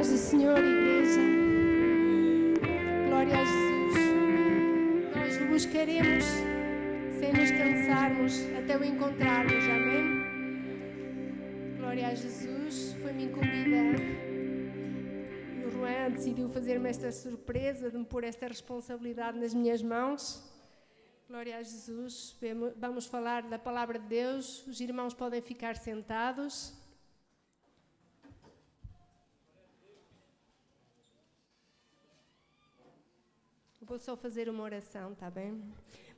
paz do Senhor, igreja. Glória a Jesus. Nós o buscaremos sem nos cansarmos até o encontrarmos. Amém? Glória a Jesus. Foi-me incumbida. O Juan decidiu fazer-me esta surpresa de me pôr esta responsabilidade nas minhas mãos. Glória a Jesus. Vamos falar da palavra de Deus. Os irmãos podem ficar sentados. Vou só fazer uma oração, está bem?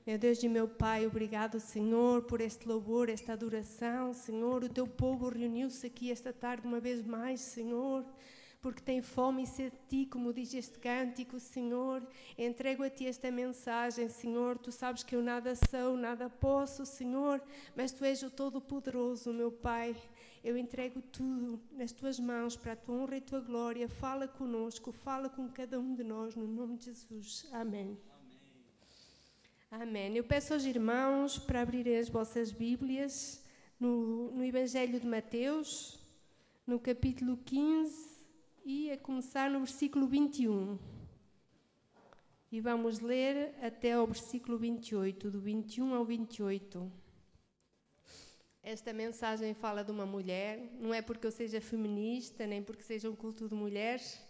Meu Deus e meu Pai, obrigado, Senhor, por este louvor, esta adoração. Senhor, o teu povo reuniu-se aqui esta tarde uma vez mais, Senhor, porque tem fome e sede de Ti, como diz este cântico, Senhor. Entrego a Ti esta mensagem, Senhor. Tu sabes que eu nada sou, nada posso, Senhor, mas Tu és o Todo-Poderoso, meu Pai. Eu entrego tudo nas Tuas mãos para a Tua honra e Tua glória. Fala conosco, fala com cada um de nós, no nome de Jesus. Amém. Amém. Eu peço aos irmãos para abrirem as vossas Bíblias no Evangelho de Mateus, no capítulo 15 e a começar no versículo 21. E vamos ler até ao versículo 28, do 21 ao 28. Esta mensagem fala de uma mulher, não é porque eu seja feminista, nem porque seja um culto de mulheres,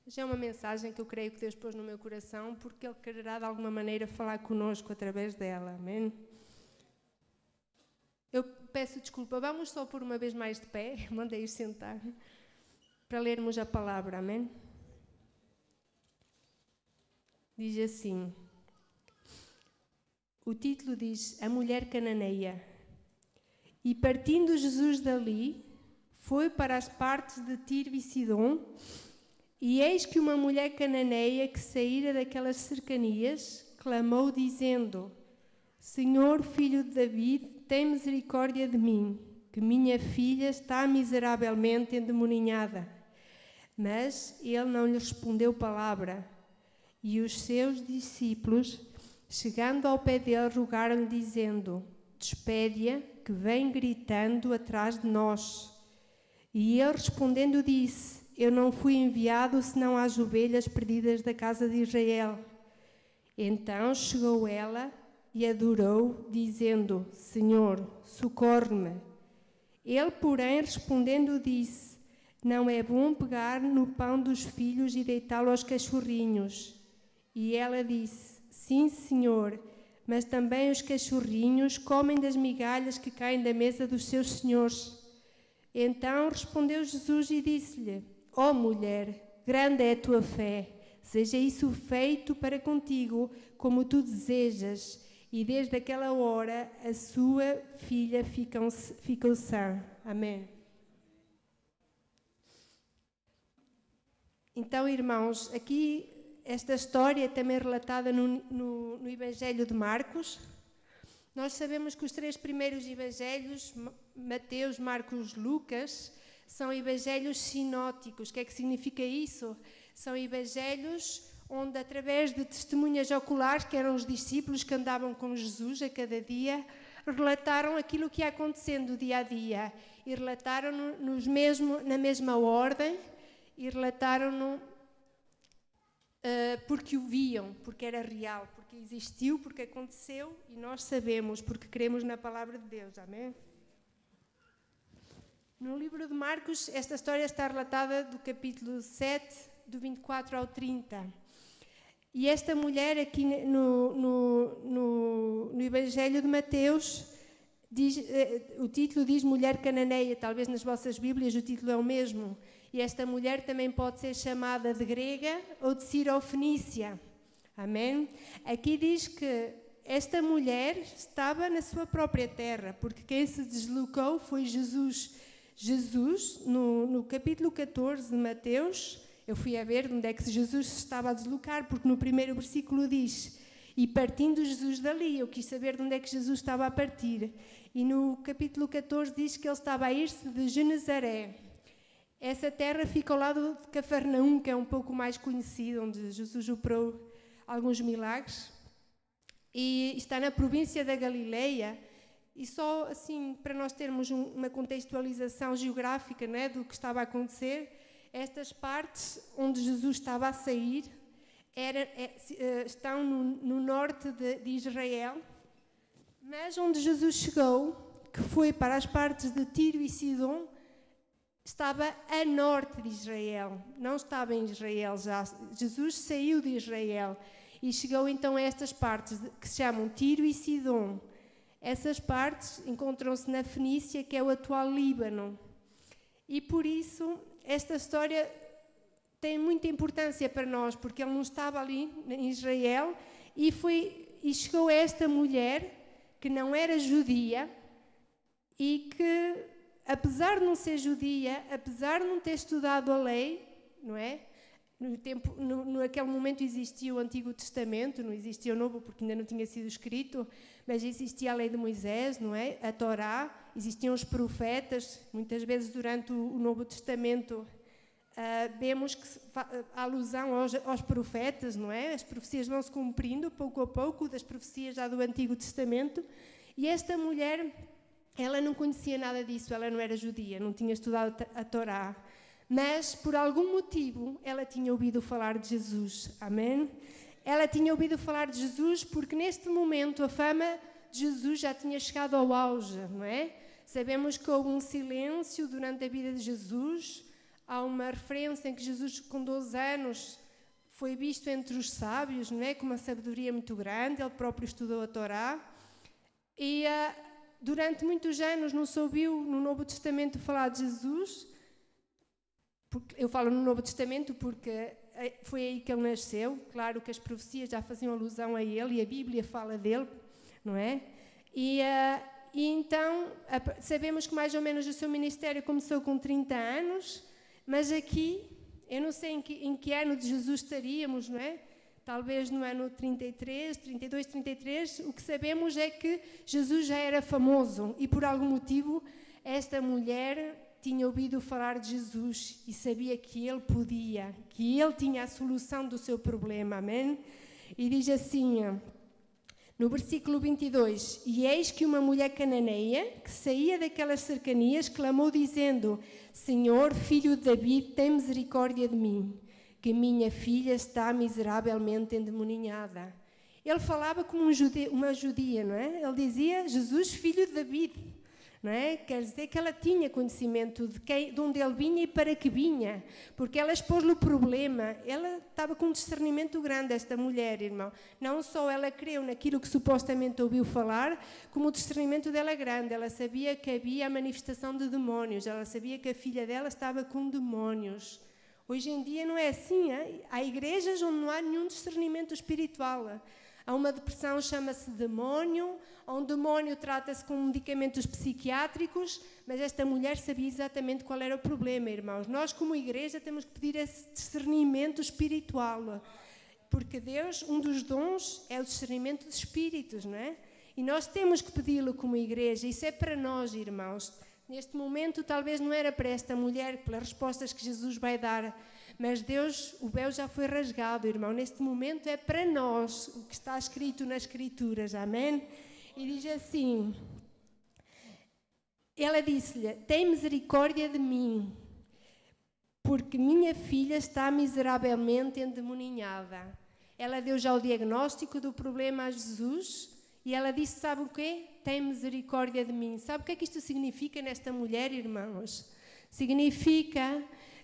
mas é uma mensagem que eu creio que Deus pôs no meu coração, porque Ele quererá de alguma maneira falar conosco através dela, amém? Eu peço desculpa, vamos só por uma vez mais de pé, mandei-os sentar, para lermos a palavra, amém? Diz assim, o título diz, A Mulher Cananeia. E partindo Jesus dali, foi para as partes de Tiro e Sidom, e eis que uma mulher cananeia que saíra daquelas cercanias, clamou dizendo, Senhor, filho de David, tem misericórdia de mim, que minha filha está miseravelmente endemoninhada. Mas ele não lhe respondeu palavra, e os seus discípulos, chegando ao pé dele, rogaram-lhe dizendo, despede-a, que vem gritando atrás de nós. E ele respondendo disse, eu não fui enviado senão às ovelhas perdidas da casa de Israel. Então chegou ela e adorou, dizendo, Senhor, socorre-me. Ele, porém, respondendo disse, não é bom pegar no pão dos filhos e deitá-lo aos cachorrinhos. E ela disse, sim, Senhor, mas também os cachorrinhos comem das migalhas que caem da mesa dos seus senhores. Então respondeu Jesus e disse-lhe, ó mulher, grande é a tua fé, seja isso feito para contigo como tu desejas. E desde aquela hora a sua filha ficou sã. Amém. Então, irmãos, aqui esta história é também relatada no Evangelho de Marcos. Nós sabemos que os três primeiros evangelhos, Mateus, Marcos, Lucas, são evangelhos sinóticos. O que é que significa isso? São evangelhos onde, através de testemunhas oculares, que eram os discípulos que andavam com Jesus a cada dia, relataram aquilo que ia acontecendo dia a dia. E relataram na mesma ordem, e relataram-no porque o viam, porque era real, porque existiu, porque aconteceu, e nós sabemos, porque cremos na palavra de Deus. Amém? No livro de Marcos, esta história está relatada do capítulo 7, do 24 ao 30. E esta mulher aqui no Evangelho de Mateus, o título diz Mulher Cananeia, talvez nas vossas Bíblias o título é o mesmo. E esta mulher também pode ser chamada de grega ou de Cirofenícia. Amém? Aqui diz que esta mulher estava na sua própria terra, porque quem se deslocou foi Jesus. Jesus, no capítulo 14 de Mateus, eu fui a ver onde é que Jesus se estava a deslocar, porque no primeiro versículo diz, e partindo Jesus dali, eu quis saber de onde é que Jesus estava a partir. E no capítulo 14 diz que ele estava a ir-se de Genezaré. Essa terra fica ao lado de Cafarnaum, que é um pouco mais conhecido, onde Jesus operou alguns milagres. E está na província da Galileia. E só assim, para nós termos uma contextualização geográfica, né, do que estava a acontecer, Estas partes onde Jesus estava a sair estão no norte de Israel, mas onde Jesus chegou, que foi para as partes de Tiro e Sidom, estava a norte de Israel, não estava em Israel já. Jesus saiu de Israel e chegou então a estas partes que se chamam Tiro e Sidom. Essas partes encontram-se na Fenícia, que é o atual Líbano. E por isso esta história tem muita importância para nós, porque ele não estava ali em Israel e chegou a esta mulher que não era judia e que, apesar de não ser judia, apesar de não ter estudado a lei, não é? Naquele momento existia o Antigo Testamento, não existia o Novo porque ainda não tinha sido escrito, mas existia a lei de Moisés, não é? A Torá, existiam os profetas. Muitas vezes durante o Novo Testamento vemos que há alusão aos profetas, não é? As profecias vão se cumprindo pouco a pouco, das profecias já do Antigo Testamento, e esta mulher, ela não conhecia nada disso, ela não era judia, não tinha estudado a Torá, mas por algum motivo ela tinha ouvido falar de Jesus, amém? Ela tinha ouvido falar de Jesus porque neste momento a fama de Jesus já tinha chegado ao auge, não é? Sabemos que houve um silêncio durante a vida de Jesus. Há uma referência em que Jesus, com 12 anos, foi visto entre os sábios, não é? Com uma sabedoria muito grande, ele próprio estudou a Torá. E durante muitos anos não se ouviu no Novo Testamento falar de Jesus. Eu falo no Novo Testamento porque foi aí que ele nasceu. Claro que as profecias já faziam alusão a ele e a Bíblia fala dele, não é? E então sabemos que mais ou menos o seu ministério começou com 30 anos, mas aqui, eu não sei em que ano de Jesus estaríamos, não é? Talvez no ano 33, 32, 33, o que sabemos é que Jesus já era famoso e por algum motivo esta mulher tinha ouvido falar de Jesus e sabia que ele podia, que ele tinha a solução do seu problema, amém? E diz assim, no versículo 22, e eis que uma mulher cananeia, que saía daquelas cercanias, clamou dizendo, Senhor, filho de Davi, tem misericórdia de mim, que minha filha está miseravelmente endemoniada. Ele falava como uma judia, não é? Ele dizia, Jesus, filho de Davi. Não é? Quer dizer que ela tinha conhecimento de onde ele vinha e para que vinha, porque ela expôs-lhe o problema. Ela estava com um discernimento grande, esta mulher, irmão. Não só ela creu naquilo que supostamente ouviu falar, como o discernimento dela é grande. Ela sabia que havia a manifestação de demónios, ela sabia que a filha dela estava com demónios. Hoje em dia não é assim, hein? Há igrejas onde não há nenhum discernimento espiritual. Há uma depressão, chama-se demónio, ou um demónio trata-se com medicamentos psiquiátricos, mas esta mulher sabia exatamente qual era o problema, irmãos. Nós, como igreja, temos que pedir esse discernimento espiritual, porque Deus, um dos dons é o discernimento de espíritos, não é? E nós temos que pedi-lo como igreja, isso é para nós, irmãos. Neste momento, talvez não era para esta mulher, pelas respostas que Jesus vai dar, mas Deus, o véu já foi rasgado, irmão. Neste momento é para nós o que está escrito nas Escrituras, amém? E diz assim, ela disse-lhe, tem misericórdia de mim, porque minha filha está miseravelmente endemoninhada. Ela deu já o diagnóstico do problema a Jesus e ela disse, sabe o quê? Tem misericórdia de mim. Sabe o que é que isto significa nesta mulher, irmãos? Significa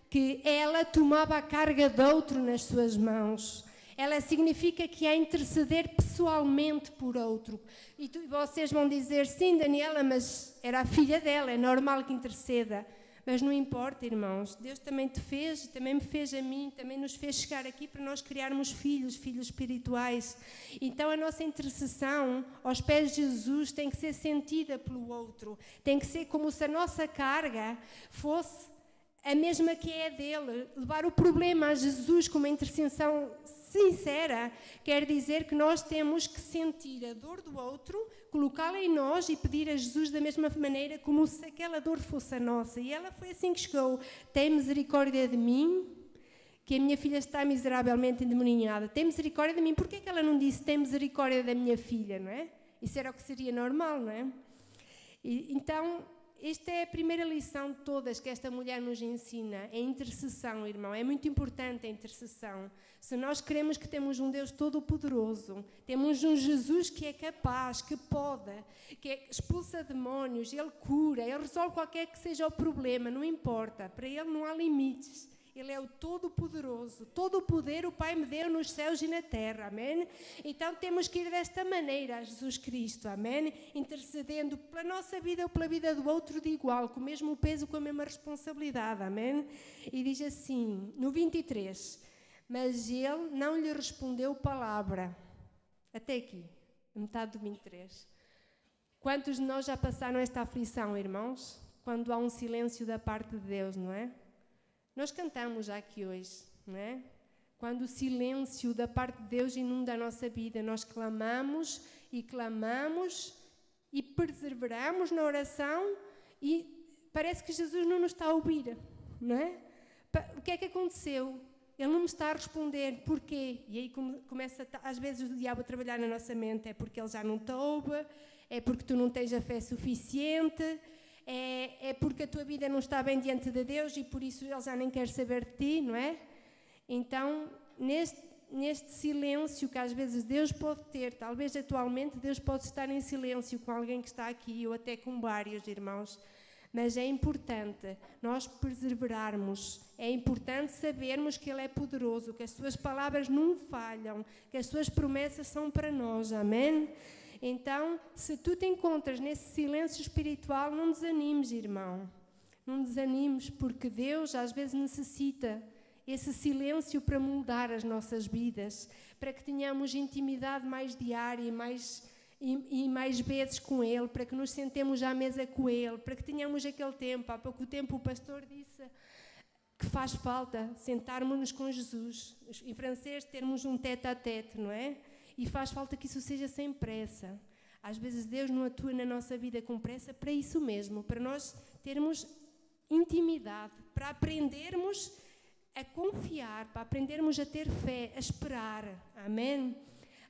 que ela tomava a carga de outro nas suas mãos. Ela significa que é interceder pessoalmente por outro. E vocês vão dizer, sim, Daniela, mas era a filha dela, é normal que interceda. Mas não importa, irmãos, Deus também te fez, também me fez a mim, também nos fez chegar aqui para nós criarmos filhos espirituais. Então a nossa intercessão aos pés de Jesus tem que ser sentida pelo outro, tem que ser como se a nossa carga fosse a mesma que é a dele. Levar o problema a Jesus com uma intercessão sincera quer dizer que nós temos que sentir a dor do outro, colocá-la em nós e pedir a Jesus da mesma maneira como se aquela dor fosse a nossa. E ela foi assim que chegou. Tem misericórdia de mim, que a minha filha está miseravelmente endemoninhada. Tem misericórdia de mim. Por que é que ela não disse tem misericórdia da minha filha, não é? Isso era o que seria normal, não é? E, então, esta é a primeira lição de todas que esta mulher nos ensina, é a intercessão, irmão. É muito importante a intercessão. Se nós queremos que temos um Deus todo-poderoso, temos um Jesus que é capaz, que pode, que expulsa demónios, Ele cura, Ele resolve qualquer que seja o problema, não importa, para Ele não há limites. Ele é o Todo-Poderoso. Todo o poder o Pai me deu nos céus e na terra. Amém? Então temos que ir desta maneira a Jesus Cristo. Amém? Intercedendo pela nossa vida ou pela vida do outro de igual, com o mesmo peso, com a mesma responsabilidade. Amém? E diz assim, no 23, mas ele não lhe respondeu palavra. Até aqui, metade do 23. Quantos de nós já passaram esta aflição, irmãos? Quando há um silêncio da parte de Deus, não é? Nós cantamos já aqui hoje, não é? Quando o silêncio da parte de Deus inunda a nossa vida, nós clamamos e perseveramos na oração e parece que Jesus não nos está a ouvir, não é? O que é que aconteceu? Ele não me está a responder. Porquê? E aí começa, às vezes, o diabo a trabalhar na nossa mente. É porque ele já não te ouve, é porque tu não tens a fé suficiente, é porque a tua vida não está bem diante de Deus e por isso Ele já nem quer saber de ti, não é? Então, neste silêncio que às vezes Deus pode ter, talvez atualmente Deus pode estar em silêncio com alguém que está aqui ou até com vários irmãos, mas é importante nós perseverarmos, é importante sabermos que Ele é poderoso, que as suas palavras não falham, que as suas promessas são para nós, amém? Então, se tu te encontras nesse silêncio espiritual, não desanimes, irmão. Não desanimes, porque Deus às vezes necessita esse silêncio para moldar as nossas vidas, para que tenhamos intimidade mais diária e mais vezes com Ele, para que nos sentemos à mesa com Ele, para que tenhamos aquele tempo. Há pouco tempo o pastor disse que faz falta sentarmos-nos com Jesus. Em francês, termos um tête-à-tête, não é? E faz falta que isso seja sem pressa. Às vezes Deus não atua na nossa vida com pressa para isso mesmo, para nós termos intimidade, para aprendermos a confiar, para aprendermos a ter fé, a esperar. Amém?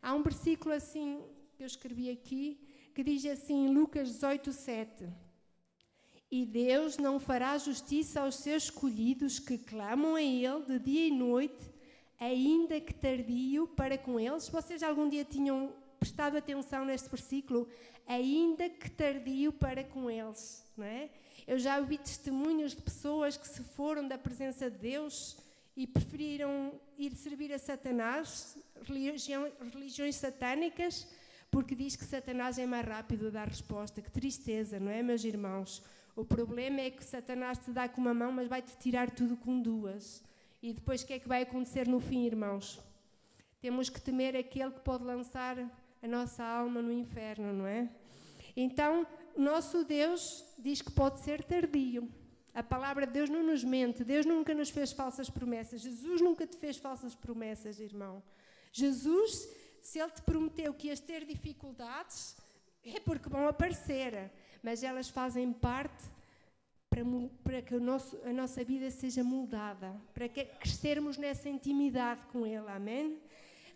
Há um versículo assim, que eu escrevi aqui, que diz assim, Lucas 18:7. E Deus não fará justiça aos seus escolhidos que clamam a Ele de dia e noite, ainda que tardio para com eles. Vocês algum dia tinham prestado atenção neste versículo? Ainda que tardio para com eles, não é? Eu já ouvi testemunhos de pessoas que se foram da presença de Deus e preferiram ir servir a Satanás, religiões satânicas, porque diz que Satanás é mais rápido a dar resposta. Que tristeza, não é, meus irmãos? O problema é que Satanás te dá com uma mão, mas vai-te tirar tudo com duas. E depois o que é que vai acontecer no fim, irmãos? Temos que temer aquele que pode lançar a nossa alma no inferno, não é? Então, nosso Deus diz que pode ser tardio. A palavra de Deus não nos mente. Deus nunca nos fez falsas promessas. Jesus nunca te fez falsas promessas, irmão. Jesus, se Ele te prometeu que ias ter dificuldades, é porque vão aparecer. Mas elas fazem parte para que a nossa vida seja moldada, para que crescermos nessa intimidade com Ele, amém?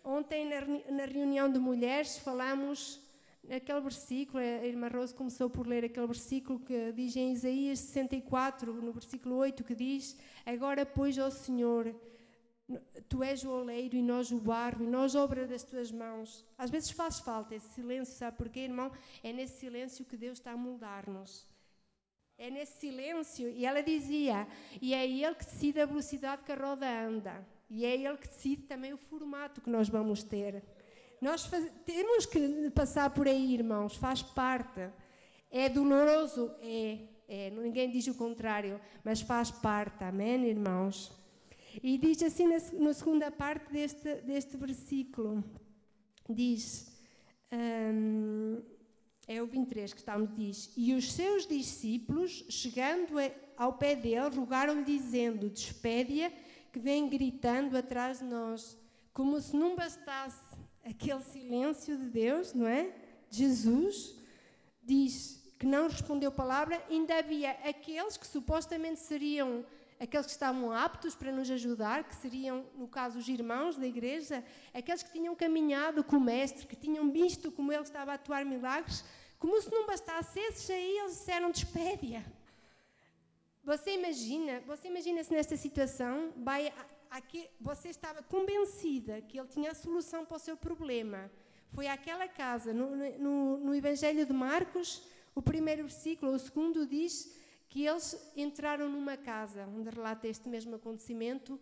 Ontem, na reunião de mulheres, falamos naquele versículo, a irmã Rose começou por ler aquele versículo que diz em Isaías 64, no versículo 8, que diz, agora, pois, ó Senhor, Tu és o oleiro e nós o barro, e nós obra das Tuas mãos. Às vezes faz falta esse silêncio, sabe porquê, irmão? É nesse silêncio que Deus está a moldar-nos. É nesse silêncio, e ela dizia, e é Ele que decide a velocidade que a roda anda, e é Ele que decide também o formato que nós vamos ter. Nós temos que passar por aí, irmãos, faz parte. É doloroso? É, ninguém diz o contrário, mas faz parte, amém, irmãos? E diz assim na segunda parte deste versículo, diz... É o 23 que estamos, diz, e os seus discípulos, chegando ao pé dele, rogaram-lhe dizendo, despede-a, que vem gritando atrás de nós. Como se não bastasse aquele silêncio de Deus, não é? Jesus diz que não respondeu palavra, ainda havia aqueles que supostamente seriam aqueles que estavam aptos para nos ajudar, que seriam, no caso, os irmãos da igreja, aqueles que tinham caminhado com o Mestre, que tinham visto como ele estava a atuar milagres, Como se não bastasse esses aí, eles disseram despede-a. Você imagina-se nesta situação, você estava convencida que ele tinha a solução para o seu problema. Foi àquela casa, no Evangelho de Marcos, o primeiro versículo, o segundo diz que eles entraram numa casa, onde relata este mesmo acontecimento,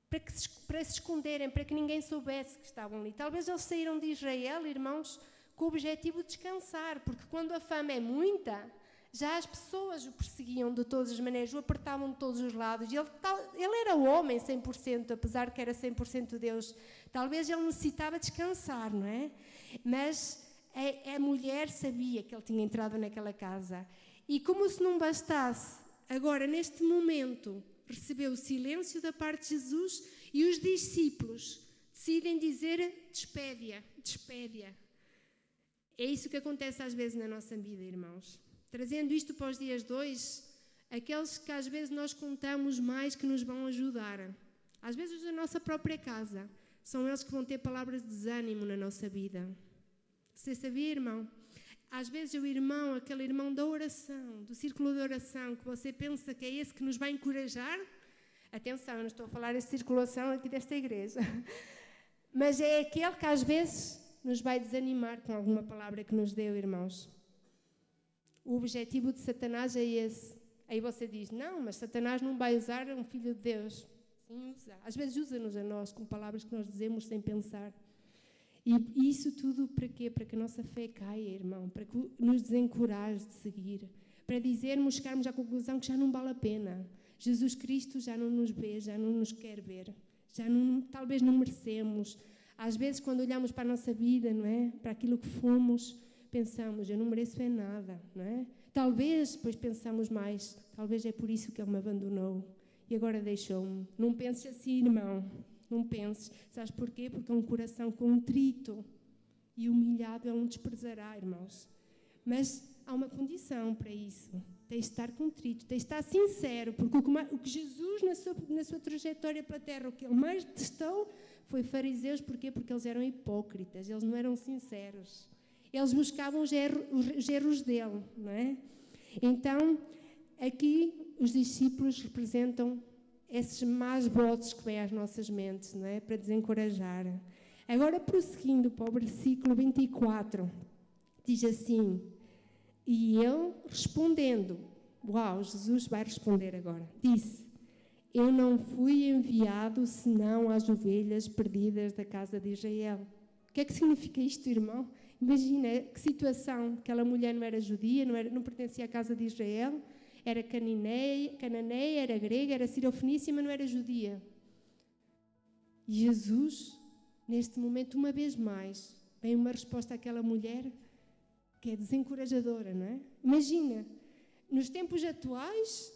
para se esconderem, para que ninguém soubesse que estavam ali. Talvez eles saíram de Israel, irmãos, com o objetivo de descansar, porque quando a fama é muita, já as pessoas o perseguiam de todas as maneiras, o apertavam de todos os lados. Ele era o homem 100%, apesar de que era 100% Deus. Talvez ele necessitava descansar, não é? Mas a mulher sabia que ele tinha entrado naquela casa. E como se não bastasse, agora, neste momento, recebeu o silêncio da parte de Jesus e os discípulos decidem dizer despede-a, despede-a. É isso que acontece às vezes na nossa vida, irmãos. Trazendo isto para os dias de hoje, aqueles que às vezes nós contamos mais que nos vão ajudar. Às vezes os da nossa própria casa. São eles que vão ter palavras de desânimo na nossa vida. Você sabia, irmão? Às vezes o irmão, aquele irmão da oração, do círculo de oração, que você pensa que é esse que nos vai encorajar. Atenção, eu não estou a falar de circulação aqui desta igreja. Mas é aquele que às vezes nos vai desanimar com alguma palavra que nos deu, irmãos. O objetivo de Satanás é esse. Aí você diz, não, mas Satanás não vai usar um filho de Deus. Sim, usa. Às vezes usa-nos a nós com palavras que nós dizemos sem pensar. E isso tudo para quê? Para que a nossa fé caia, irmão. Para que nos desencoraje de seguir. Para chegarmos à conclusão que já não vale a pena. Jesus Cristo já não nos vê, já não nos quer ver. Talvez não merecemos. Às vezes, quando olhamos para a nossa vida, não é? Para aquilo que fomos, pensamos, eu não mereço nada, não é? Talvez, depois pensamos mais, talvez é por isso que ele me abandonou e agora deixou-me. Não penses assim, irmão, não penses. Sabes porquê? Porque é um coração contrito e humilhado ele não desprezará, irmãos. Mas há uma condição para isso. Tens de estar contrito, tens de estar sincero, porque o que Jesus, na sua trajetória pela terra, o que ele mais detestou foi fariseus. Porquê? Porque eles eram hipócritas, eles não eram sinceros. Eles buscavam os erros dele, não é? Então, aqui os discípulos representam esses más vozes que vêm às nossas mentes, não é? Para desencorajar. Agora, prosseguindo para o versículo 24, diz assim, e ele respondendo, uau, Jesus vai responder agora, disse, eu não fui enviado senão às ovelhas perdidas da casa de Israel. O que é que significa isto, irmão? Imagina que situação, aquela mulher não era judia, não pertencia à casa de Israel, era cananeia, era grega, era sirofenícia, mas não era judia. E Jesus, neste momento, uma vez mais, vem uma resposta àquela mulher que é desencorajadora, não é? Imagina, nos tempos atuais,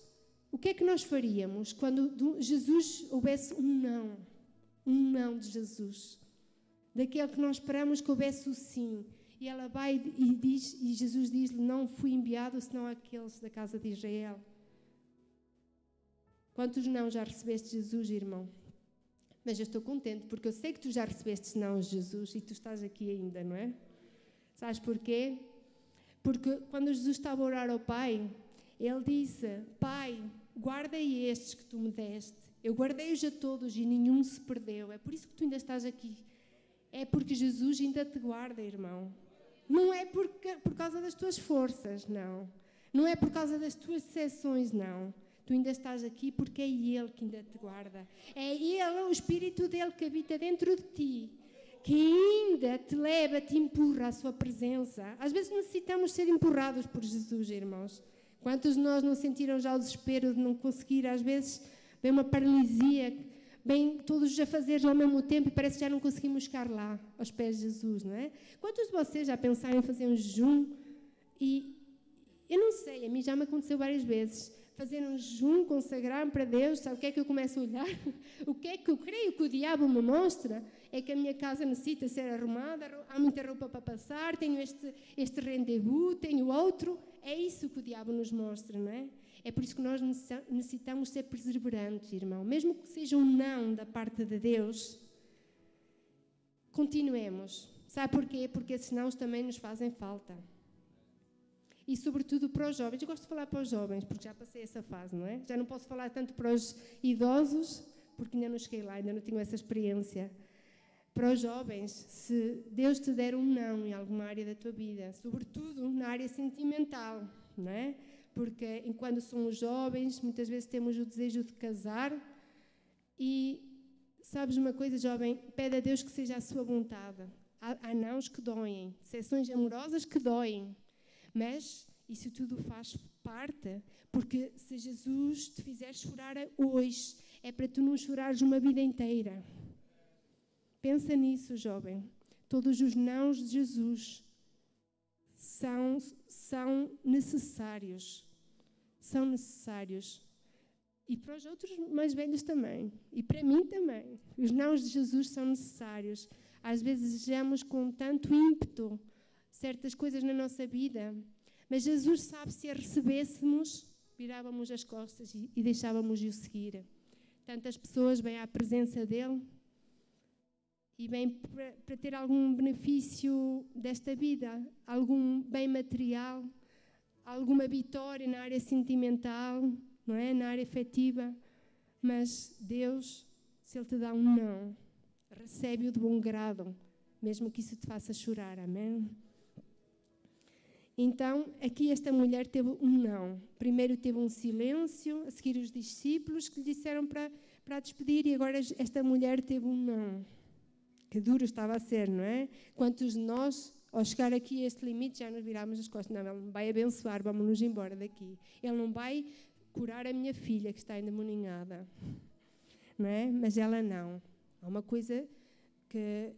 o que é que nós faríamos quando Jesus houvesse um não de Jesus? Daquele que nós esperamos que houvesse o sim. E ela vai e Jesus diz-lhe, não fui enviado senão àqueles da casa de Israel. Quantos não já recebeste Jesus, irmão? Mas eu estou contente, porque eu sei que tu já recebeste não Jesus e tu estás aqui ainda, não é? Sabes porquê? Porque quando Jesus estava a orar ao Pai, ele disse, Pai, guardei estes que tu me deste. Eu guardei-os a todos e nenhum se perdeu. É por isso que tu ainda estás aqui. É porque Jesus ainda te guarda, irmão. Não é por causa das tuas forças, não. Não é por causa das tuas decepções, não. Tu ainda estás aqui porque é Ele que ainda te guarda. É Ele, o Espírito dEle que habita dentro de ti, que ainda te leva, te empurra à sua presença. Às vezes necessitamos ser empurrados por Jesus, irmãos. Quantos de nós não sentiram já o desespero de não conseguir, às vezes, vem uma paralisia, bem todos a fazer ao mesmo tempo e parece que já não conseguimos chegar lá, aos pés de Jesus, não é? Quantos de vocês já pensaram em fazer um jejum? E eu não sei, a mim já me aconteceu várias vezes. Fazer um jejum, consagrar-me para Deus, sabe o que é que eu começo a olhar? O que é que eu creio que o diabo me mostra? É que a minha casa necessita ser arrumada, há muita roupa para passar, tenho este rendezvous, tenho outro. É isso que o diabo nos mostra, não é? É por isso que nós necessitamos ser perseverantes, irmão. Mesmo que seja um não da parte de Deus, continuemos. Sabe porquê? Porque esses nãos também nos fazem falta. e sobretudo para os jovens. Eu gosto de falar para os jovens, porque já passei essa fase, não é? Já não posso falar tanto para os idosos, porque ainda não cheguei lá, ainda não tenho essa experiência. Para os jovens, se Deus te der um não em alguma área da tua vida, sobretudo na área sentimental, não é? Porque enquanto somos jovens, muitas vezes temos o desejo de casar e, sabes uma coisa, jovem, pede a Deus que seja a sua vontade. Há nãos que doem, decepções amorosas que doem, mas isso tudo faz parte, porque se Jesus te fizer chorar hoje, é para tu não chorares uma vida inteira. Pensa nisso, jovem. Todos os nãos de Jesus são necessários. São necessários. E para os outros mais velhos também. E para mim também. Os nãos de Jesus são necessários. Às vezes desejamos com tanto ímpeto certas coisas na nossa vida. Mas Jesus sabe, se a recebêssemos, virávamos as costas e deixávamos-o seguir. Tantas pessoas vêm à presença dele e vêm para ter algum benefício desta vida, algum bem material, alguma vitória na área sentimental, não é? Na área afetiva. Mas Deus, se Ele te dá um não, recebe-o de bom grado, mesmo que isso te faça chorar. Amém? Então, aqui esta mulher teve um não. Primeiro teve um silêncio, a seguir os discípulos que lhe disseram para a despedir, e agora esta mulher teve um não. Que duro estava a ser, não é? Quantos de nós, ao chegar aqui a este limite, já nos virámos as costas. Não, Ele não vai abençoar, vamos-nos embora daqui. Ele não vai curar a minha filha, que está endemoninhada. Não é? Mas ela não. Há uma coisa que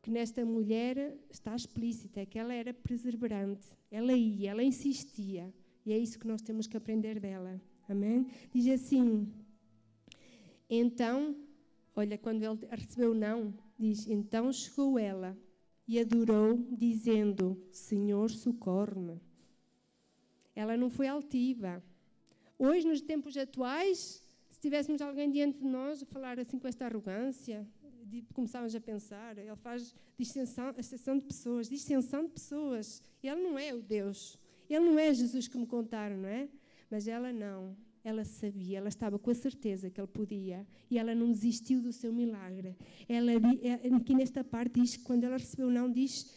nesta mulher está explícita, é que ela era perseverante. Ela ia, ela insistia. E é isso que nós temos que aprender dela. Amém? Diz assim, então... Olha, quando ele recebeu o não, diz, então chegou ela e adorou, dizendo, Senhor, socorre-me. Ela não foi altiva. Hoje, nos tempos atuais, se tivéssemos alguém diante de nós a falar assim com esta arrogância, começávamos a pensar, ele faz dissensão de pessoas. Ele não é o Deus. Ele não é Jesus que me contaram, não é? Mas ela não. Ela sabia, ela estava com a certeza que ele podia e ela não desistiu do seu milagre. Aqui nesta parte diz que quando ela recebeu o não, diz,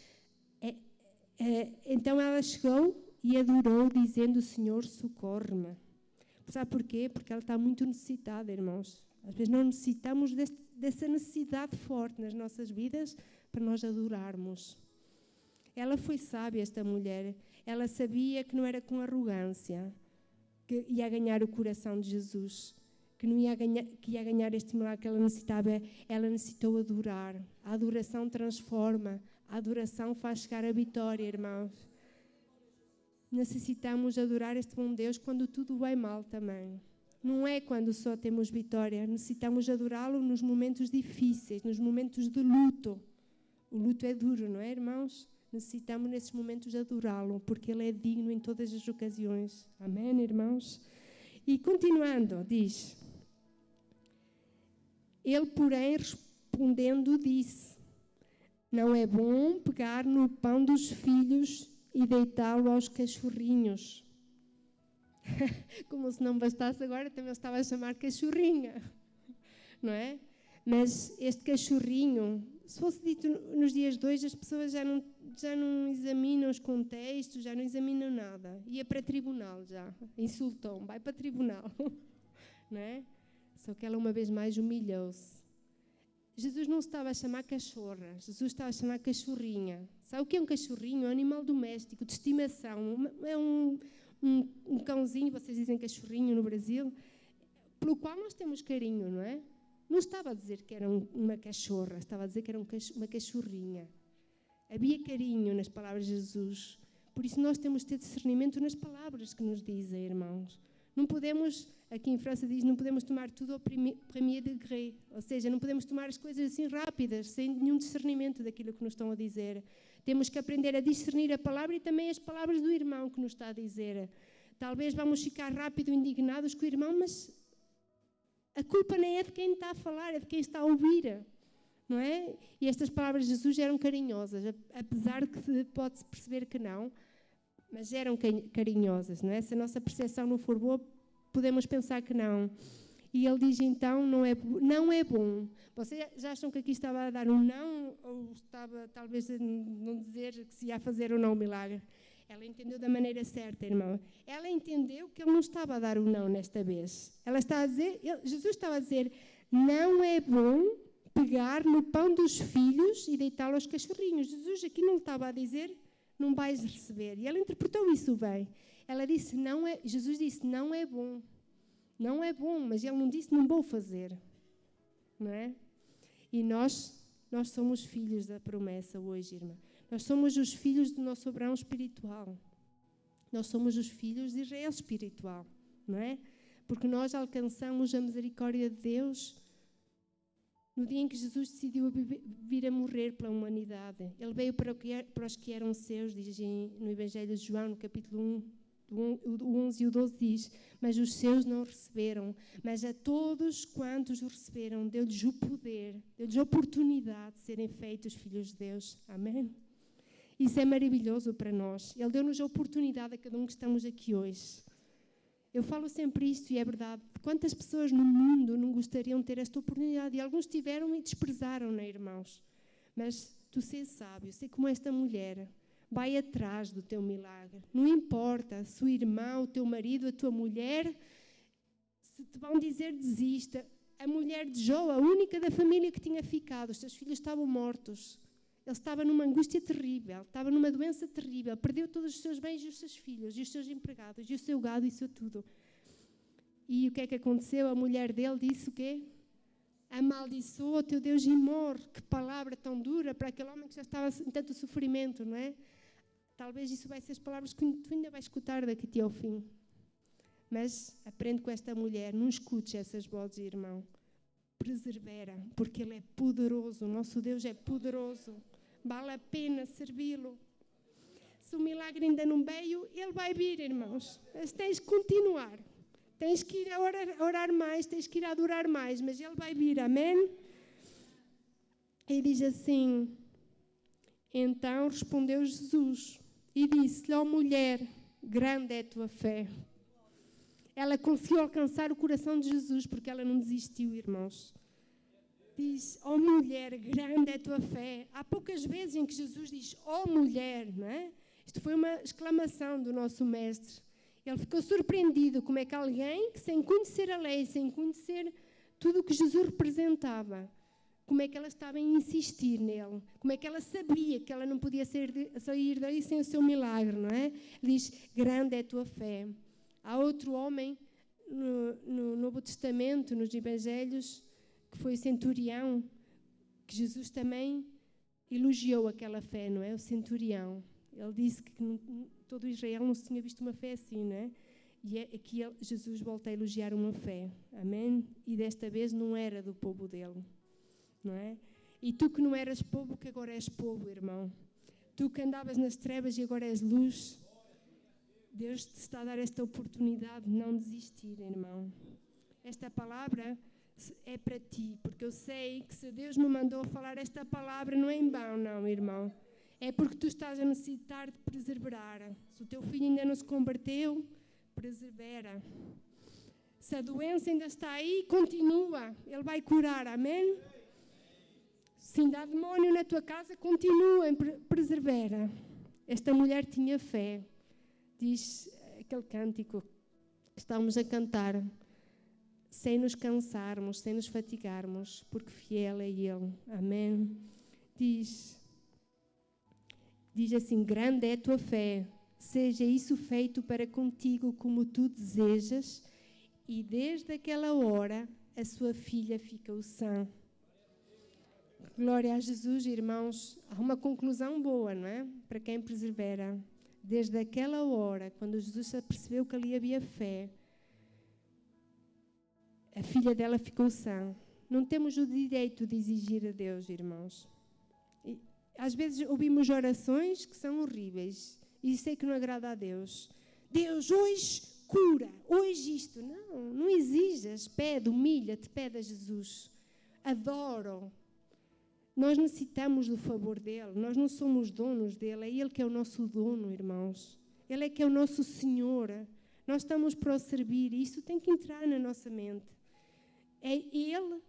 então ela chegou e adorou, dizendo, Senhor, socorre-me. Sabe porquê? Porque ela está muito necessitada, irmãos. Às vezes nós necessitamos dessa necessidade forte nas nossas vidas para nós adorarmos. Ela foi sábia, esta mulher. Ela sabia que não era com arrogância que ia ganhar o coração de Jesus, que ia ganhar este milagre que ela necessitava. Ela necessitou adorar. A adoração transforma, a adoração faz chegar a vitória, irmãos. Necessitamos adorar este bom Deus quando tudo vai mal também. Não é quando só temos vitória, necessitamos adorá-lo nos momentos difíceis, nos momentos de luto. O luto é duro, não é, irmãos? Necessitamos nesses momentos adorá-lo, porque Ele é digno em todas as ocasiões. Amém, irmãos? E continuando, diz, ele, porém, respondendo, disse, não é bom pegar no pão dos filhos e deitá-lo aos cachorrinhos. Como se não bastasse agora, também estava a chamar cachorrinha, não é? Mas este cachorrinho, se fosse dito nos dias de hoje, as pessoas já não examinam os contextos, já não examinam nada. Ia para tribunal já, insultou-me, vai para tribunal. Não é? Só que ela uma vez mais humilhou-se. Jesus não estava a chamar cachorra, Jesus estava a chamar cachorrinha. Sabe o que é um cachorrinho? É um animal doméstico, de estimação. É um cãozinho, vocês dizem cachorrinho no Brasil, pelo qual nós temos carinho, não é? Não estava a dizer que era uma cachorra, estava a dizer que era uma cachorrinha. Havia carinho nas palavras de Jesus. Por isso nós temos de ter discernimento nas palavras que nos dizem, irmãos. Não podemos, aqui em França diz, não podemos tomar tudo ao premier degré. Ou seja, não podemos tomar as coisas assim rápidas, sem nenhum discernimento daquilo que nos estão a dizer. Temos que aprender a discernir a palavra e também as palavras do irmão que nos está a dizer. Talvez vamos ficar rápido indignados com o irmão, mas a culpa nem é de quem está a falar, é de quem está a ouvir, não é? E estas palavras de Jesus eram carinhosas, apesar de que pode-se perceber que não. mas eram carinhosas, não é? Se a nossa percepção não for boa, podemos pensar que não. E ele diz então, não é bom. Vocês já acham que aqui estava a dar um não, ou estava talvez a não dizer que se ia fazer ou não o milagre? Ela entendeu da maneira certa, irmão. Ela entendeu que ele não estava a dar um não nesta vez. Ela está a dizer, Jesus estava a dizer, não é bom pegar no pão dos filhos e deitá-lo aos cachorrinhos. Jesus aqui não estava a dizer, não vais receber. E ela interpretou isso bem. Ela disse, Jesus disse, não é bom. Não é bom, mas ele não disse, não vou fazer. Não é? E nós somos filhos da promessa hoje, irmã. Nós somos os filhos do nosso Abraão espiritual. Nós somos os filhos de Israel espiritual, não é? Porque nós alcançamos a misericórdia de Deus no dia em que Jesus decidiu vir a morrer pela humanidade. Ele veio para os que eram seus, diz no Evangelho de João, no capítulo 1, o 11 e o 12 diz, mas os seus não receberam, mas a todos quantos o receberam, deu-lhes o poder, deu-lhes a oportunidade de serem feitos filhos de Deus. Amém? Isso é maravilhoso para nós. Ele deu-nos a oportunidade a cada um que estamos aqui hoje. Eu falo sempre isto e é verdade. Quantas pessoas no mundo não gostariam de ter esta oportunidade? E alguns tiveram e desprezaram, né, irmãos? Mas tu sês sábio, sei como esta mulher vai atrás do teu milagre. Não importa se o irmão, o teu marido, a tua mulher, se te vão dizer desista. A mulher de Jó, a única da família que tinha ficado, os seus filhos estavam mortos. Ele estava numa angústia terrível, estava numa doença terrível, perdeu todos os seus bens e os seus filhos, e os seus empregados, e o seu gado e o seu tudo. E o que é que aconteceu? A mulher dele disse o quê? Amaldiçoa o teu Deus e morre. Que palavra tão dura para aquele homem que já estava em tanto sofrimento, não é? Talvez isso vai ser as palavras que tu ainda vais escutar daqui ao fim. Mas aprende com esta mulher, não escutes essas vozes, irmão. Persevera, porque Ele é poderoso, o nosso Deus é poderoso. Vale a pena servi-lo. Se o milagre ainda não veio, Ele vai vir, irmãos. Mas tens que continuar. Tens que ir a orar mais, tens que ir a adorar mais, mas Ele vai vir, amém? E diz assim, então respondeu Jesus e disse-lhe, ó mulher, grande é a tua fé. Ela conseguiu alcançar o coração de Jesus, porque ela não desistiu, irmãos. Diz, ó mulher, grande é a tua fé. Há poucas vezes em que Jesus diz, ó mulher, não é? Isto foi uma exclamação do nosso mestre. Ele ficou surpreendido como é que alguém que sem conhecer a lei, sem conhecer tudo o que Jesus representava, como é que ela estava a insistir nele, como é que ela sabia que ela não podia sair daí sem o seu milagre, não é? Diz, grande é a tua fé. Há outro homem no Novo Testamento, nos Evangelhos, que foi o centurião, que Jesus também elogiou aquela fé, não é? O centurião. Ele disse que todo Israel não se tinha visto uma fé assim, não é? E aqui Jesus volta a elogiar uma fé, amém? E desta vez não era do povo dele, não é? E tu que não eras povo, que agora és povo, irmão. Tu que andavas nas trevas e agora és luz. Deus te está a dar esta oportunidade de não desistir, irmão. Esta palavra é para ti, porque eu sei que se Deus me mandou falar esta palavra não é em vão, não, irmão. É porque tu estás a necessitar de perseverar. Se o teu filho ainda não se converteu, persevera. Se a doença ainda está aí, continua. Ele vai curar, amém? Se ainda há demónio na tua casa, continua, persevera. Esta mulher tinha fé. Diz aquele cântico que estamos a cantar, sem nos cansarmos, sem nos fatigarmos, porque fiel é Ele. Amém? Diz assim, grande é a tua fé, seja isso feito para contigo como tu desejas, e desde aquela hora a sua filha ficou sã. Glória a Jesus, irmãos. Há uma conclusão boa, não é? Para quem persevera. Desde aquela hora, quando Jesus percebeu que ali havia fé, a filha dela ficou sã. Não temos o direito de exigir a Deus, irmãos. E, às vezes ouvimos orações que são horríveis e sei que não agrada a Deus. Deus, hoje cura, hoje isto. Não exijas, pede, humilha-te, pede a Jesus. Adoro. Nós necessitamos do favor dele, nós não somos donos dele, é ele que é o nosso dono, irmãos. Ele é que é o nosso Senhor. Nós estamos para o servir e isso tem que entrar na nossa mente. Ele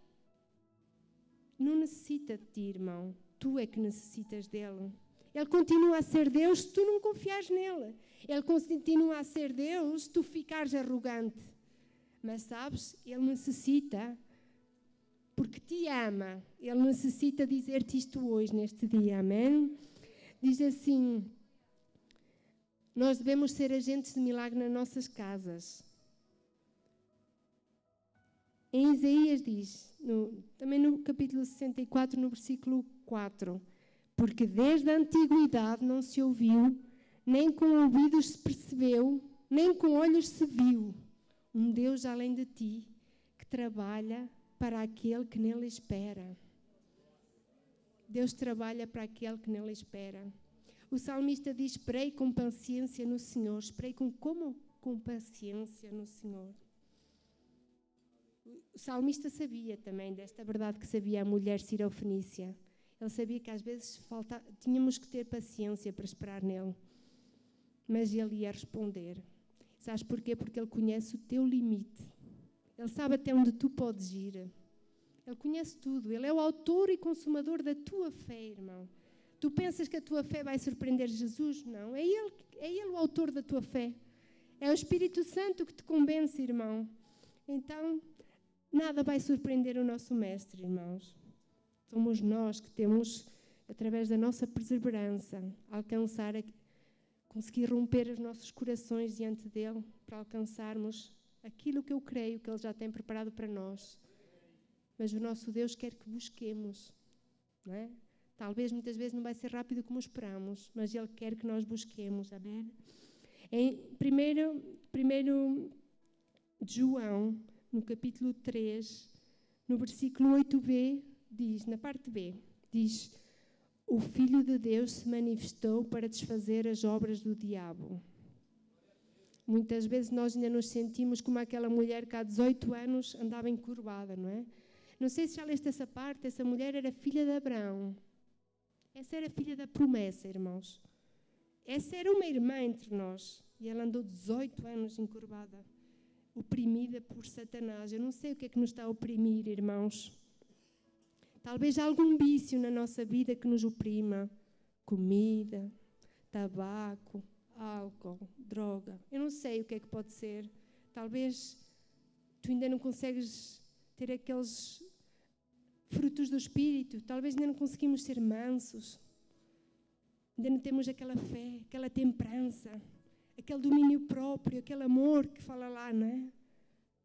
não necessita de ti, irmão. Tu é que necessitas dele. Ele continua a ser Deus se tu não confiares nele. Ele continua a ser Deus se tu ficares arrogante. Mas sabes, ele necessita, porque te ama, ele necessita dizer-te isto hoje, neste dia, amém? Diz assim, nós devemos ser agentes de milagre nas nossas casas. Em Isaías diz, também no capítulo 64, no versículo 4, porque desde a antiguidade não se ouviu, nem com ouvidos se percebeu, nem com olhos se viu, um Deus além de ti, que trabalha para aquele que nele espera. Deus trabalha para aquele que nele espera. O salmista diz, esperei com paciência no Senhor. Esperei com paciência no Senhor. O salmista sabia também desta verdade que sabia a mulher sirofenícia. Ele sabia que às vezes tínhamos que ter paciência para esperar nele. Mas ele ia responder. Sabes porquê? Porque ele conhece o teu limite. Ele sabe até onde tu podes ir. Ele conhece tudo. Ele é o autor e consumador da tua fé, irmão. Tu pensas que a tua fé vai surpreender Jesus? Não. É Ele o autor da tua fé. É o Espírito Santo que te convence, irmão. Então, nada vai surpreender o nosso Mestre, irmãos. Somos nós que temos, através da nossa perseverança, conseguir romper os nossos corações diante dele para alcançarmos aquilo que eu creio que ele já tem preparado para nós. Mas o nosso Deus quer que busquemos, não é? Talvez muitas vezes não vai ser rápido como esperamos, mas ele quer que nós busquemos, amém? Em 1 João, no capítulo 3, no versículo 8b, diz, na parte B, diz, o Filho de Deus se manifestou para desfazer as obras do diabo. Muitas vezes nós ainda nos sentimos como aquela mulher que há 18 anos andava encurvada, não é? Não sei se já leste essa parte, essa mulher era filha de Abraão. Essa era filha da promessa, irmãos. Essa era uma irmã entre nós. E ela andou 18 anos encurvada, oprimida por Satanás. Eu não sei o que é que nos está a oprimir, irmãos. Talvez algum vício na nossa vida que nos oprima. Comida, tabaco, álcool, droga. Eu não sei o que é que pode ser. Talvez tu ainda não consegues ter aqueles frutos do Espírito. Talvez ainda não conseguimos ser mansos. Ainda não temos aquela fé, aquela temperança, aquele domínio próprio, aquele amor que fala lá, não é?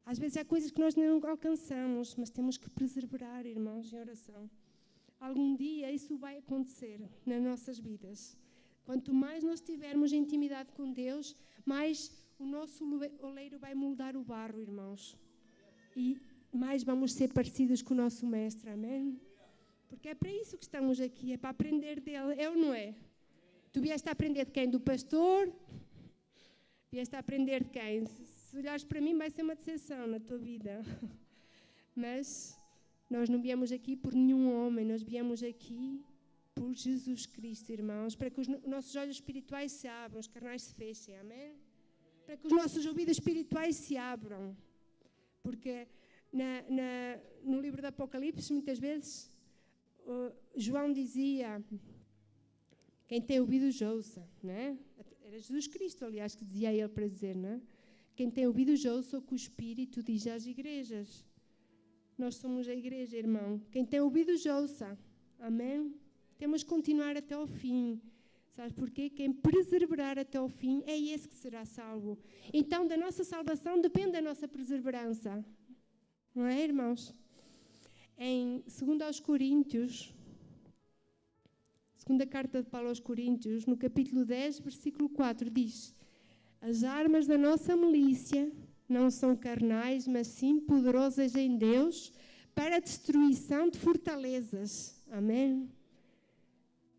Às vezes há coisas que nós não alcançamos, mas temos que perseverar, irmãos, em oração. Algum dia isso vai acontecer nas nossas vidas. Quanto mais nós tivermos intimidade com Deus, mais o nosso oleiro vai moldar o barro, irmãos. E mais vamos ser parecidos com o nosso Mestre, amém? Porque é para isso que estamos aqui, é para aprender dele, é ou não é? Tu vieste a aprender de quem? Do pastor? Vieste a aprender de quem? Se olhares para mim vai ser uma decepção na tua vida. Mas nós não viemos aqui por nenhum homem, nós viemos aqui por Jesus Cristo, irmãos, para que os nossos olhos espirituais se abram, os carnais se fechem, amém? Para que os nossos ouvidos espirituais se abram. Porque no livro do Apocalipse, muitas vezes, João dizia, quem tem ouvidos ouça, não é? Era Jesus Cristo, aliás, que dizia ele para dizer, não é? Quem tem ouvidos ouça o que o Espírito diz às igrejas. Nós somos a igreja, irmão. Quem tem ouvidos ouça, amém? Temos que continuar até ao fim. Sabe porquê? Quem perseverar até ao fim é esse que será salvo. Então, da nossa salvação depende da nossa perseverança. Não é, irmãos? Em 2 Coríntios, segunda carta de Paulo aos Coríntios, no capítulo 10, versículo 4, diz: as armas da nossa milícia não são carnais, mas sim poderosas em Deus para a destruição de fortalezas. Amém?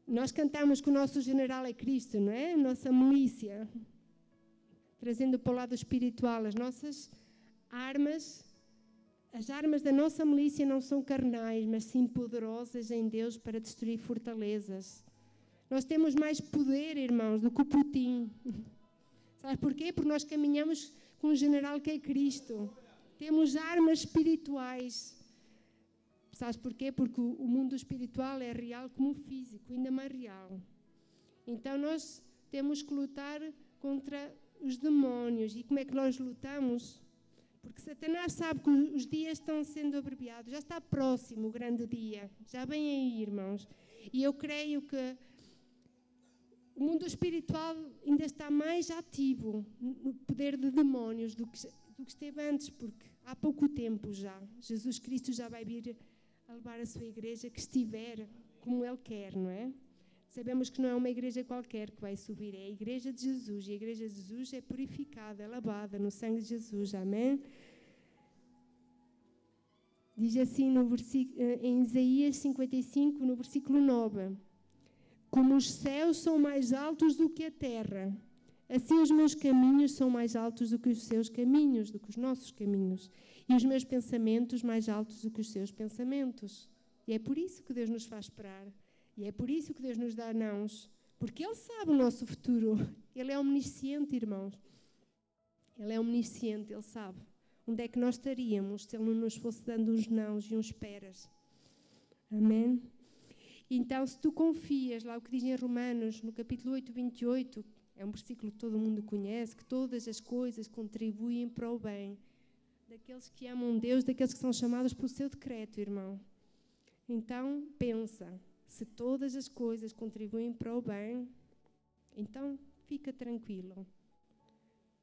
Nós cantamos que o nosso general é Cristo, não é? Nossa milícia. Trazendo para o lado espiritual, as nossas armas, as armas da nossa milícia não são carnais, mas sim poderosas em Deus para destruir fortalezas. Nós temos mais poder, irmãos, do que o Putin. Sabe porquê? Porque nós caminhamos com um general que é Cristo. Temos armas espirituais. Sabes porquê? Porque o mundo espiritual é real como o físico, ainda mais real. Então nós temos que lutar contra os demónios. E como é que nós lutamos? Porque Satanás sabe que os dias estão sendo abreviados. Já está próximo o grande dia. Já vem aí, irmãos. E eu creio que o mundo espiritual ainda está mais ativo no poder de demónios do que esteve antes, porque há pouco tempo já, Jesus Cristo já vai vir a levar a sua igreja que estiver como Ele quer, não é? Sabemos que não é uma igreja qualquer que vai subir, é a igreja de Jesus, e a igreja de Jesus é purificada, é lavada no sangue de Jesus, amém? Diz assim em Isaías 55, no versículo 9: como os céus são mais altos do que a terra, assim os meus caminhos são mais altos do que os seus caminhos, do que os nossos caminhos, e os meus pensamentos mais altos do que os seus pensamentos. E é por isso que Deus nos faz esperar, e é por isso que Deus nos dá nãos, porque Ele sabe o nosso futuro. Ele é omnisciente, irmãos. Ele é omnisciente, Ele sabe onde é que nós estaríamos se Ele não nos fosse dando uns nãos e uns esperas. Amém? Então, se tu confias, lá o que diz em Romanos, no capítulo 8, 28, é um versículo que todo mundo conhece, que todas as coisas contribuem para o bem daqueles que amam Deus, daqueles que são chamados pelo seu decreto, irmão. Então, pensa, se todas as coisas contribuem para o bem, então fica tranquilo.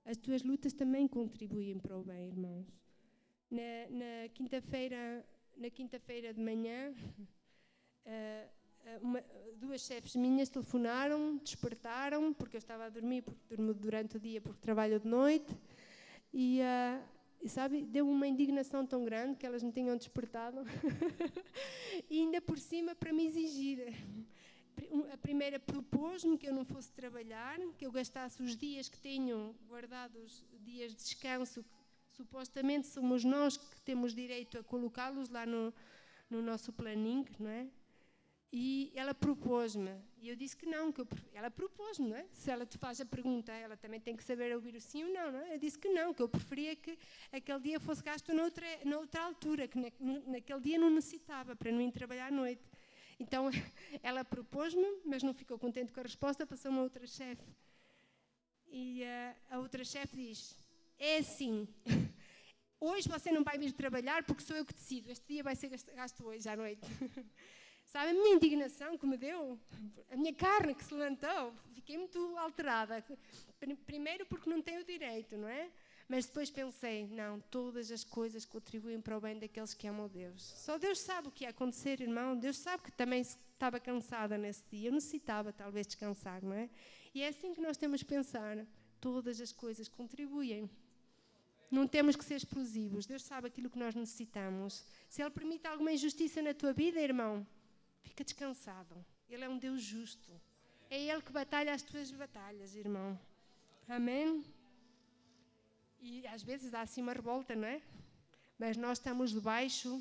As tuas lutas também contribuem para o bem, irmãos. Na quinta-feira de manhã, duas chefes minhas telefonaram, despertaram, porque eu estava a dormir, porque durmo durante o dia, porque trabalho de noite, e sabe, deu uma indignação tão grande que elas me tinham despertado, e ainda por cima para me exigir. A primeira propôs-me que eu não fosse trabalhar, que eu gastasse os dias que tenho guardados, dias de descanso, que supostamente somos nós que temos direito a colocá-los lá no nosso planinho, não é? E ela propôs-me, e eu disse que não, ela propôs-me, não é? Se ela te faz a pergunta, ela também tem que saber ouvir o sim ou não, não é? Eu disse que não, que eu preferia que aquele dia fosse gasto noutra altura, que naquele dia não necessitava, para não ir trabalhar à noite. Então, ela propôs-me, mas não ficou contente com a resposta, passou-me a outra chefe. E a outra chefe diz, é assim, hoje você não vai vir trabalhar porque sou eu que decido, este dia vai ser gasto hoje à noite. Sabe, a minha indignação que me deu, a minha carne que se levantou, fiquei muito alterada. Primeiro porque não tenho direito, não é? Mas depois pensei, não, todas as coisas contribuem para o bem daqueles que amam Deus. Só Deus sabe o que ia acontecer, irmão. Deus sabe que também estava cansada nesse dia. Eu necessitava talvez descansar, não é? E é assim que nós temos que pensar. Todas as coisas contribuem. Não temos que ser explosivos. Deus sabe aquilo que nós necessitamos. Se Ele permite alguma injustiça na tua vida, irmão, fica descansado. Ele é um Deus justo. É Ele que batalha as tuas batalhas, irmão. Amém? E às vezes dá assim uma revolta, não é? Mas nós estamos debaixo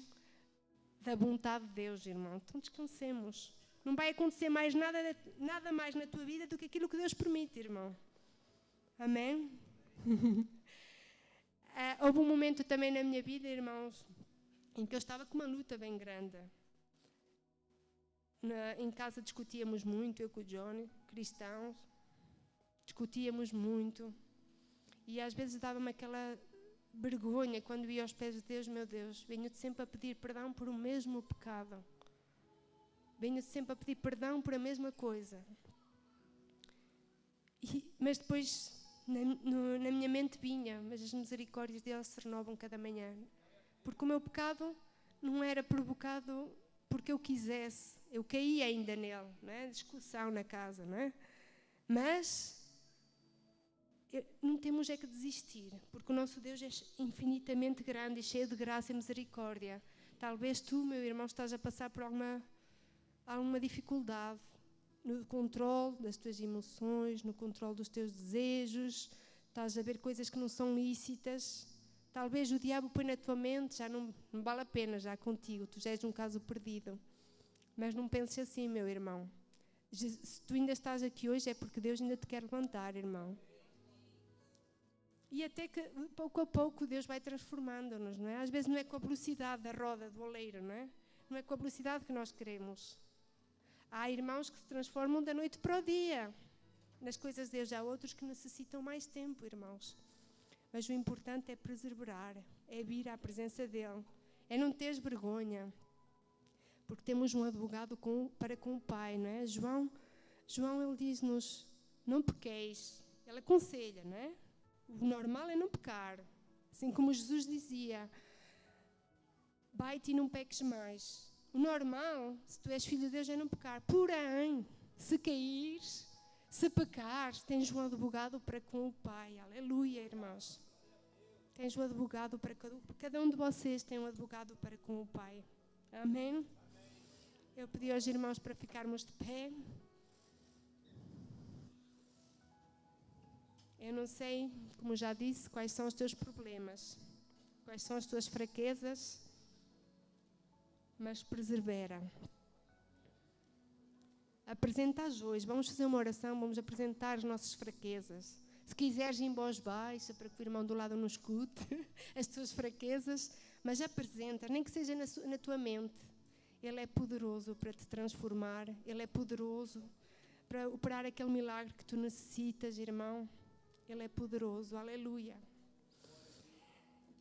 da vontade de Deus, irmão. Então descansemos. Não vai acontecer mais nada mais na tua vida do que aquilo que Deus permite, irmão. Amém? Houve um momento também na minha vida, irmãos, em que eu estava com uma luta bem grande. Em casa discutíamos muito, eu com o Johnny, cristãos. Discutíamos muito. E às vezes dava-me aquela vergonha quando ia aos pés de Deus, meu Deus, venho-te sempre a pedir perdão por o mesmo pecado. Venho-te sempre a pedir perdão por a mesma coisa. Mas depois, na minha mente vinha, mas as misericórdias dele se renovam cada manhã. Porque o meu pecado não era provocado porque eu quisesse. Eu caí ainda nele, não é? Discussão na casa, não é? Mas não temos é que desistir, porque o nosso Deus é infinitamente grande e cheio de graça e misericórdia. Talvez tu, meu irmão, estás a passar por alguma dificuldade no controle das tuas emoções, no controle dos teus desejos, estás a ver coisas que não são lícitas. Talvez o diabo põe na tua mente, já não vale a pena, já contigo, tu já és um caso perdido. Mas não penses assim, meu irmão. Se tu ainda estás aqui hoje é porque Deus ainda te quer levantar, irmão. E até que, pouco a pouco, Deus vai transformando-nos, não é? Às vezes não é com a velocidade da roda do oleiro, não é? Não é com a velocidade que nós queremos. Há irmãos que se transformam da noite para o dia nas coisas de Deus. Há outros que necessitam mais tempo, irmãos. Mas o importante é perseverar, é vir à presença dEle, é não teres vergonha. Porque temos um advogado para com o Pai, não é? João ele diz-nos, não pequeis. Ele aconselha, não é? O normal é não pecar. Assim como Jesus dizia, vai-te e não peques mais. O normal, se tu és filho de Deus, é não pecar. Porém, se caíres, se pecares, tens um advogado para com o Pai. Aleluia, irmãos. Tens um advogado para cada um de vocês tem um advogado para com o Pai. Amém? Eu pedi aos irmãos para ficarmos de pé. Eu não sei, como já disse, quais são os teus problemas, quais são as tuas fraquezas, mas persevera. Apresenta-as hoje. Vamos fazer uma oração, vamos apresentar as nossas fraquezas. Se quiseres ir em voz baixa, para que o irmão do lado não escute as tuas fraquezas, mas apresenta, nem que seja na tua mente. Ele é poderoso para te transformar, Ele é poderoso para operar aquele milagre que tu necessitas, irmão. Ele é poderoso, aleluia.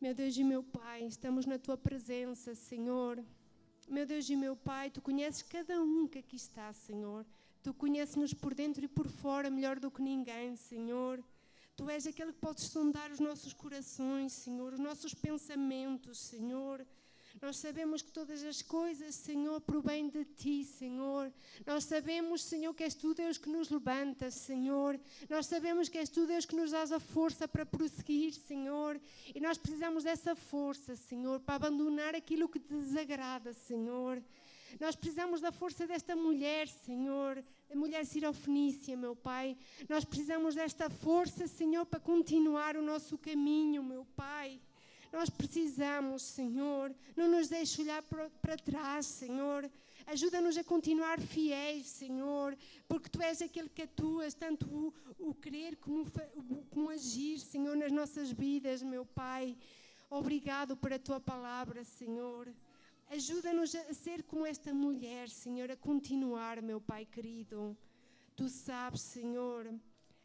Meu Deus e meu Pai, estamos na Tua presença, Senhor. Meu Deus e meu Pai, Tu conheces cada um que aqui está, Senhor. Tu conheces-nos por dentro e por fora melhor do que ninguém, Senhor. Tu és aquele que podes sondar os nossos corações, Senhor, os nossos pensamentos, Senhor. Nós sabemos que todas as coisas, Senhor, provêm de Ti, Senhor. Nós sabemos, Senhor, que és Tu, Deus, que nos levantas, Senhor. Nós sabemos que és Tu, Deus, que nos dás a força para prosseguir, Senhor. E nós precisamos dessa força, Senhor, para abandonar aquilo que te desagrada, Senhor. Nós precisamos da força desta mulher, Senhor, a mulher sirofenícia, meu Pai. Nós precisamos desta força, Senhor, para continuar o nosso caminho, meu Pai. Nós precisamos, Senhor, não nos deixe olhar para trás, Senhor. Ajuda-nos a continuar fiéis, Senhor, porque Tu és aquele que atuas, tanto o querer como agir, Senhor, nas nossas vidas, meu Pai. Obrigado por a Tua palavra, Senhor. Ajuda-nos a ser como esta mulher, Senhor, a continuar, meu Pai querido. Tu sabes, Senhor,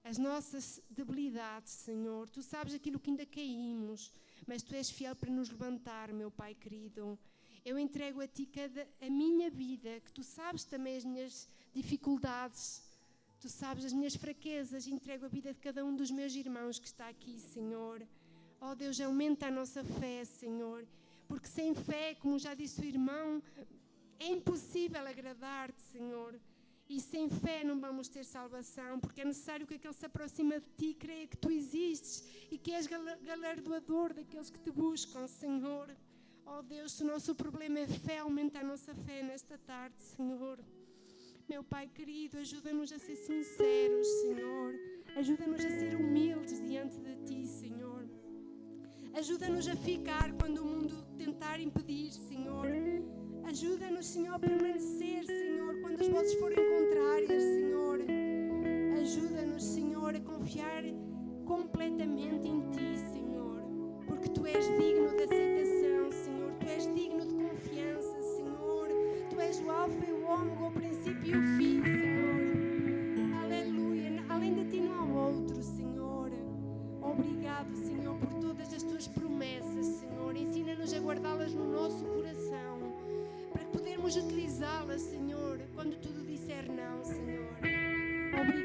as nossas debilidades, Senhor. Tu sabes aquilo que ainda caímos, mas Tu és fiel para nos levantar, meu Pai querido. Eu entrego a Ti a minha vida, que Tu sabes também as minhas dificuldades, Tu sabes as minhas fraquezas. Entrego a vida de cada um dos meus irmãos que está aqui, Senhor. Oh Deus, aumenta a nossa fé, Senhor, porque sem fé, como já disse o irmão, é impossível agradar-Te, Senhor. E sem fé não vamos ter salvação, porque é necessário que aquele que se aproxima de Ti creia que Tu existes e que és galardoador daqueles que Te buscam, Senhor. Oh Deus, se o nosso problema é fé, aumenta a nossa fé nesta tarde, Senhor. Meu Pai querido, ajuda-nos a ser sinceros, Senhor. Ajuda-nos a ser humildes diante de Ti, Senhor. Ajuda-nos a ficar quando o mundo tentar impedir, Senhor. Ajuda-nos, Senhor, a permanecer, Senhor, quando as vozes forem contrárias, Senhor. Ajuda-nos, Senhor, a confiar completamente em Ti, Senhor, porque Tu és digno de aceitação, Senhor. Tu és digno de confiança, Senhor. Tu és o Alfa e o Ômega, o princípio e o fim, Senhor. Aleluia. Além de Ti não há outro, Senhor. Obrigado, Senhor, por todas as Tuas promessas, Senhor. Ensina-nos a guardá-las no nosso coração, para podermos utilizá-las, Senhor, quando tudo disser não, Senhor. Obrigado.